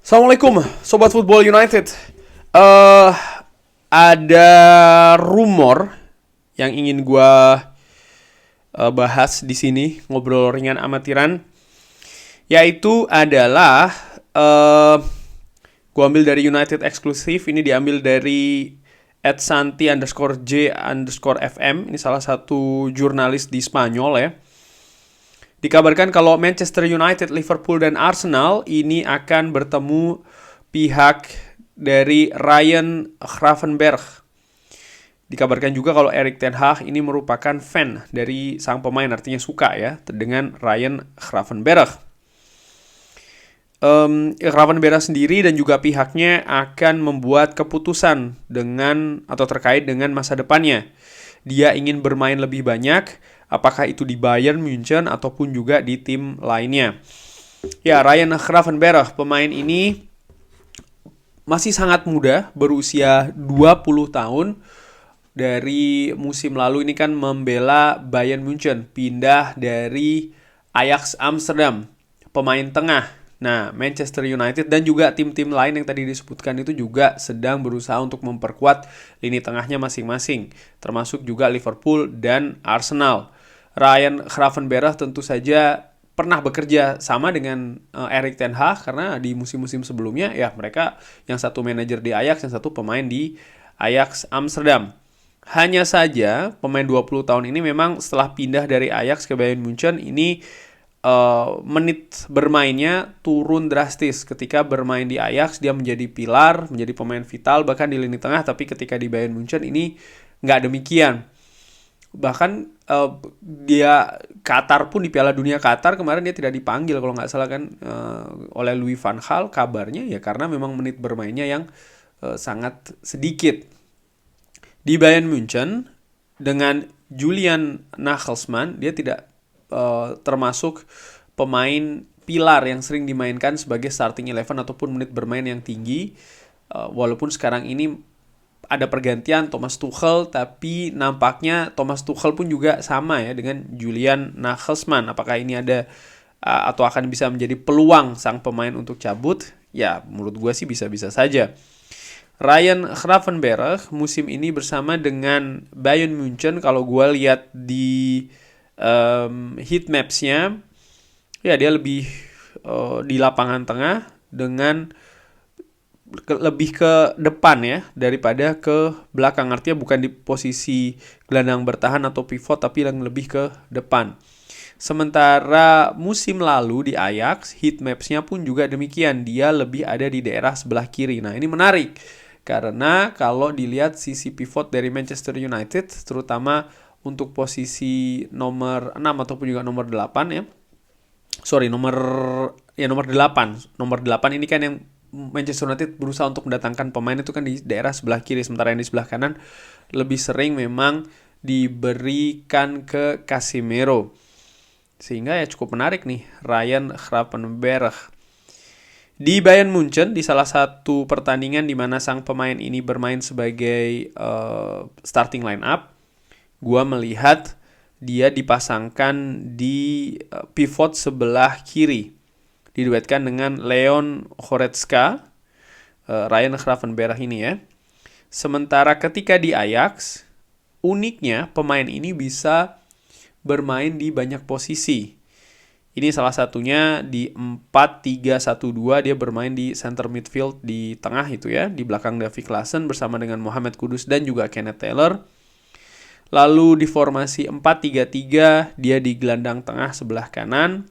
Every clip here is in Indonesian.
Assalamualaikum, Sobat Football United. Ada rumor yang ingin gue bahas di sini, ngobrol ringan amatiran, yaitu adalah gue ambil dari United eksklusif. Ini diambil dari @santi_j_fm. Ini salah satu jurnalis di Spanyol ya. Dikabarkan kalau Manchester United, Liverpool, dan Arsenal ini akan bertemu pihak dari Ryan Gravenberch. Dikabarkan juga kalau Erik ten Hag ini merupakan fan dari sang pemain, artinya suka ya dengan Ryan Gravenberch. Gravenberch sendiri dan juga pihaknya akan membuat keputusan terkait dengan masa depannya. Dia ingin bermain lebih banyak, apakah itu di Bayern Munchen ataupun juga di tim lainnya. Ya, Ryan Gravenberch, pemain ini masih sangat muda, berusia 20 tahun. Dari musim lalu ini kan membela Bayern Munchen, pindah dari Ajax Amsterdam, pemain tengah. Nah, Manchester United dan juga tim-tim lain yang tadi disebutkan itu juga sedang berusaha untuk memperkuat lini tengahnya masing-masing, termasuk juga Liverpool dan Arsenal. Ryan Gravenberch tentu saja pernah bekerja sama dengan Erik ten Hag, karena di musim-musim sebelumnya ya mereka yang satu manajer di Ajax, yang satu pemain di Ajax Amsterdam. Hanya saja pemain 20 tahun ini memang setelah pindah dari Ajax ke Bayern Munchen ini menit bermainnya turun drastis. Ketika bermain di Ajax dia menjadi pilar, menjadi pemain vital bahkan di lini tengah, tapi ketika di Bayern Munchen ini nggak demikian. Bahkan dia Qatar pun, di Piala Dunia Qatar kemarin dia tidak dipanggil kalau nggak salah kan oleh Louis van Gaal, kabarnya ya karena memang menit bermainnya yang sangat sedikit. Di Bayern Munchen dengan Julian Nagelsmann dia tidak termasuk pemain pilar yang sering dimainkan sebagai starting 11 ataupun menit bermain yang tinggi. Walaupun sekarang ini ada pergantian Thomas Tuchel, tapi nampaknya Thomas Tuchel pun juga sama ya dengan Julian Nagelsmann. Apakah ini ada atau akan bisa menjadi peluang sang pemain untuk cabut? Ya, menurut gue sih bisa-bisa saja. Ryan Gravenberch musim ini bersama dengan Bayern Munchen, kalau gue lihat di heat maps-nya, ya dia lebih di lapangan tengah dengan lebih ke depan ya daripada ke belakang. Artinya bukan di posisi gelandang bertahan atau pivot, tapi yang lebih ke depan. Sementara musim lalu di Ajax, heat maps-nya pun juga demikian. Dia lebih ada di daerah sebelah kiri. Nah, ini menarik karena kalau dilihat sisi pivot dari Manchester United, terutama untuk posisi nomor 6 ataupun juga nomor 8 ya. Nomor 8. Nomor 8 ini kan yang Manchester United berusaha untuk mendatangkan pemain itu kan di daerah sebelah kiri, sementara yang di sebelah kanan lebih sering memang diberikan ke Casemiro. Sehingga ya cukup menarik nih Ryan Gravenberch. Di Bayern Munchen, di salah satu pertandingan di mana sang pemain ini bermain sebagai starting line up, gua melihat dia dipasangkan di pivot sebelah kiri, diduetkan dengan Leon Goretzka, Ryan Gravenberch ini ya. Sementara ketika di Ajax, uniknya pemain ini bisa bermain di banyak posisi. Ini salah satunya di 4-3-1-2, dia bermain di center midfield di tengah itu ya, di belakang Davy Klaassen bersama dengan Mohamed Kudus dan juga Kenneth Taylor. Lalu di formasi 4-3-3 dia di gelandang tengah sebelah kanan.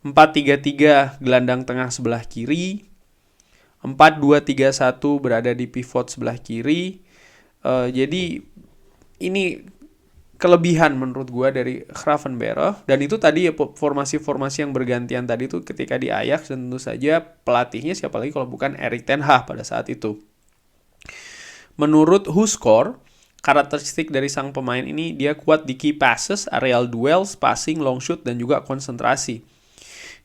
4-3-3 gelandang tengah sebelah kiri. 4-2-3-1 berada di pivot sebelah kiri. Jadi ini kelebihan menurut gue dari Gravenberch. Dan itu tadi ya formasi-formasi yang bergantian tadi itu ketika di Ajax, dan tentu saja pelatihnya siapa lagi kalau bukan Erik ten Hag pada saat itu. Menurut WhoScored, karakteristik dari sang pemain ini dia kuat di key passes, aerial duels, passing, long shoot, dan juga konsentrasi.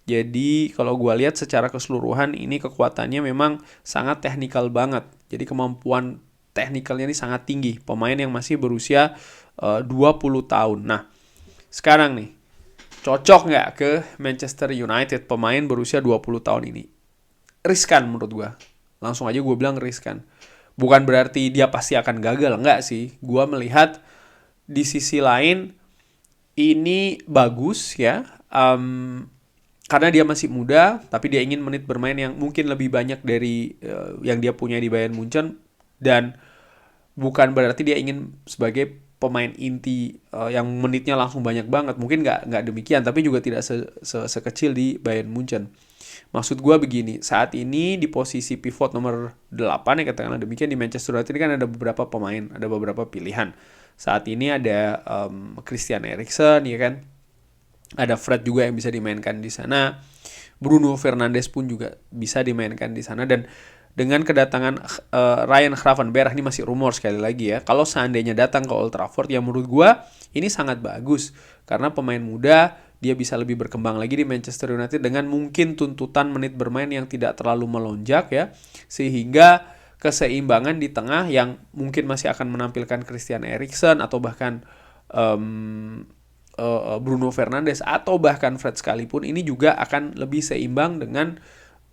Jadi kalau gue lihat secara keseluruhan ini kekuatannya memang sangat teknikal banget. Jadi kemampuan teknikalnya ini sangat tinggi. Pemain yang masih berusia 20 tahun. Nah, sekarang nih, cocok nggak ke Manchester United pemain berusia 20 tahun ini? riskan menurut gue. Langsung aja gue bilang riskan. Bukan berarti dia pasti akan gagal, enggak sih. Gue melihat di sisi lain ini bagus ya. Karena dia masih muda, tapi dia ingin menit bermain yang mungkin lebih banyak dari yang dia punya di Bayern Munchen. Dan bukan berarti dia ingin sebagai pemain inti yang menitnya langsung banyak banget. Mungkin nggak demikian, tapi juga tidak sekecil di Bayern Munchen. Maksud gue begini, saat ini di posisi pivot nomor 8 ya katakanlah demikian, di Manchester United kan ada beberapa pemain, ada beberapa pilihan. Saat ini ada Christian Eriksen ya kan, ada Fred juga yang bisa dimainkan di sana, Bruno Fernandes pun juga bisa dimainkan di sana. Dan dengan kedatangan Ryan Gravenberch, ini masih rumor sekali lagi ya, kalau seandainya datang ke Old Trafford, ya menurut gue ini sangat bagus karena pemain muda, dia bisa lebih berkembang lagi di Manchester United dengan mungkin tuntutan menit bermain yang tidak terlalu melonjak ya, sehingga keseimbangan di tengah yang mungkin masih akan menampilkan Christian Eriksen atau bahkan Bruno Fernandes atau bahkan Fred sekalipun, ini juga akan lebih seimbang dengan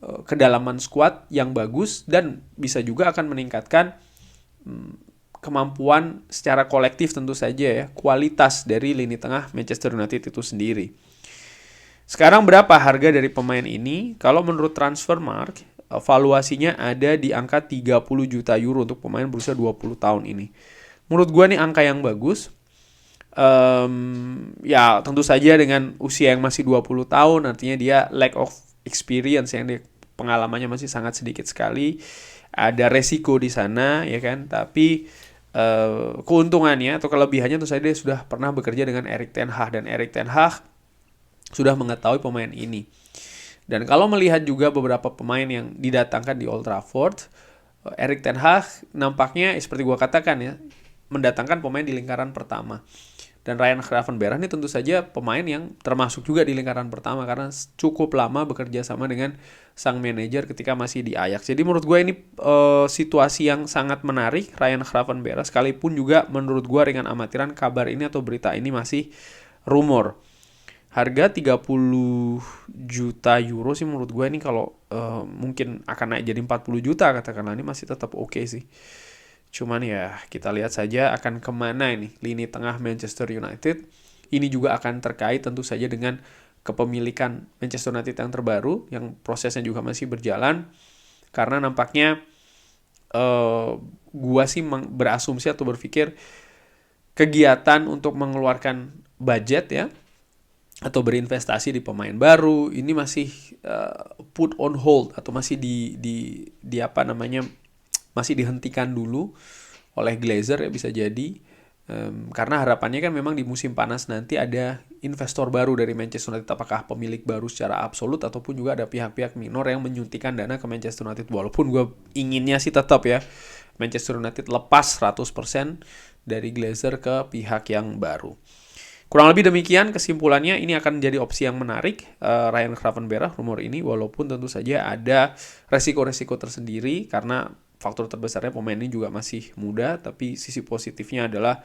kedalaman skuad yang bagus dan bisa juga akan meningkatkan kemampuan secara kolektif tentu saja ya, kualitas dari lini tengah Manchester United itu sendiri. Sekarang berapa harga dari pemain ini? Kalau menurut Transfermarkt, valuasinya ada di angka 30 juta euro untuk pemain berusia 20 tahun ini. Menurut gue nih angka yang bagus. Ya tentu saja dengan usia yang masih 20 tahun, artinya dia lack of experience, yang dia pengalamannya masih sangat sedikit sekali. Ada resiko di sana ya kan, tapi keuntungannya atau kelebihannya tentu saja dia sudah pernah bekerja dengan Erik ten Hag, dan Erik ten Hag sudah mengetahui pemain ini. Dan kalau melihat juga beberapa pemain yang didatangkan di Old Trafford, Erik ten Hag nampaknya seperti gue katakan ya, mendatangkan pemain di lingkaran pertama. Dan Ryan Gravenberch ini tentu saja pemain yang termasuk juga di lingkaran pertama karena cukup lama bekerja sama dengan sang manajer ketika masih di Ajax. Jadi menurut gue ini situasi yang sangat menarik Ryan Gravenberch, sekalipun juga menurut gue ringan amatiran kabar ini atau berita ini masih rumor. Harga 30 juta euro sih menurut gue ini kalau mungkin akan naik jadi 40 juta katakanlah, ini masih tetap oke sih. Cuman ya kita lihat saja akan kemana ini lini tengah Manchester United. Ini juga akan terkait tentu saja dengan kepemilikan Manchester United yang terbaru, yang prosesnya juga masih berjalan. Karena nampaknya gua sih berasumsi atau berpikir kegiatan untuk mengeluarkan budget ya, atau berinvestasi di pemain baru ini masih put on hold atau masih di apa namanya, masih dihentikan dulu oleh Glazer ya, bisa jadi karena harapannya kan memang di musim panas nanti ada investor baru dari Manchester United, apakah pemilik baru secara absolut ataupun juga ada pihak-pihak minor yang menyuntikkan dana ke Manchester United. Walaupun gue inginnya sih tetap ya Manchester United lepas 100% dari Glazer ke pihak yang baru. Kurang lebih demikian kesimpulannya, ini akan menjadi opsi yang menarik Ryan Gravenberch rumor ini, walaupun tentu saja ada resiko-resiko tersendiri karena faktor terbesarnya pemain ini juga masih muda, tapi sisi positifnya adalah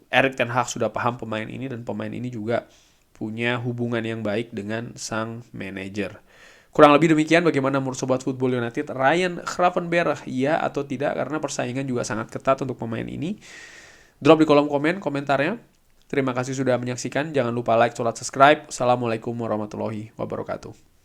Erik ten Hag sudah paham pemain ini dan pemain ini juga punya hubungan yang baik dengan sang manajer. Kurang lebih demikian bagaimana menurut Sobat Football United, Ryan Gravenberch iya atau tidak, karena persaingan juga sangat ketat untuk pemain ini. Drop di kolom komentarnya. Terima kasih sudah menyaksikan. Jangan lupa like, subscribe. Assalamualaikum warahmatullahi wabarakatuh.